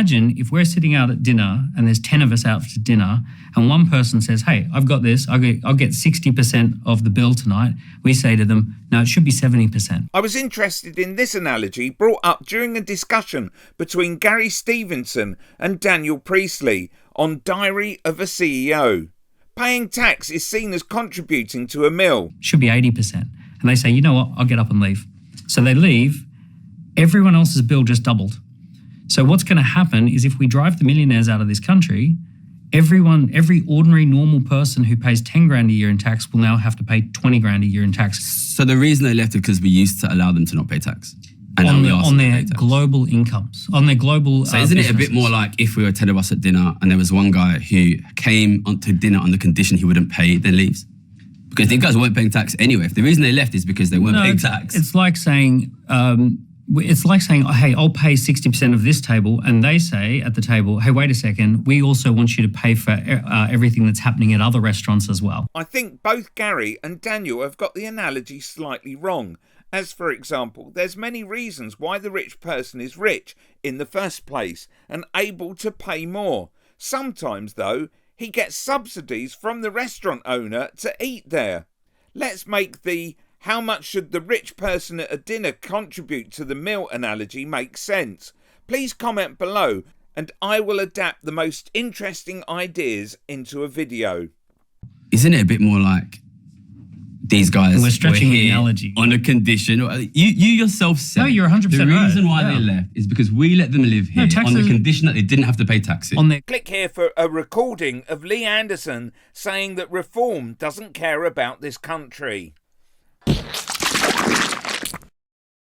imagine if we're sitting out at dinner and there's 10 of us out for dinner and one person says, hey, I've got this, I'll get 60% of the bill tonight. We say to them, no, it should be 70%. I was interested in this analogy brought up during a discussion between Gary Stevenson and Daniel Priestley on Diary of a CEO. Paying tax is seen as contributing to a mill. Should be 80%. And they say, you know what, I'll get up and leave. So they leave, everyone else's bill just doubled. So what's going to happen is if we drive the millionaires out of this country, every ordinary normal person who pays 10 grand a year in tax will now have to pay 20 grand a year in tax. So the reason they left is because we used to allow them to not pay tax. And on their global incomes, on their global So isn't it a bit more like if we were 10 of us at dinner and there was one guy who came onto dinner on the condition he wouldn't pay, then leaves? Because these guys weren't paying tax anyway. If the reason they left is because they weren't paying tax. It's like saying, oh, hey, I'll pay 60% of this table. And they say at the table, hey, wait a second, we also want you to pay for everything that's happening at other restaurants as well. I think both Gary and Daniel have got the analogy slightly wrong. As, for example, there's many reasons why the rich person is rich in the first place and able to pay more. Sometimes, though, he gets subsidies from the restaurant owner to eat there. Let's make the how much should the rich person at a dinner contribute to the meal analogy make sense. Please comment below and I will adapt the most interesting ideas into a video. Isn't it a bit more like these guys we're stretching were here the analogy on a condition? You yourself said no, you're 100% the reason why right. they left is because we let them live here on the condition that they didn't have to pay taxes. Click here for a recording of Lee Anderson saying that reform doesn't care about this country.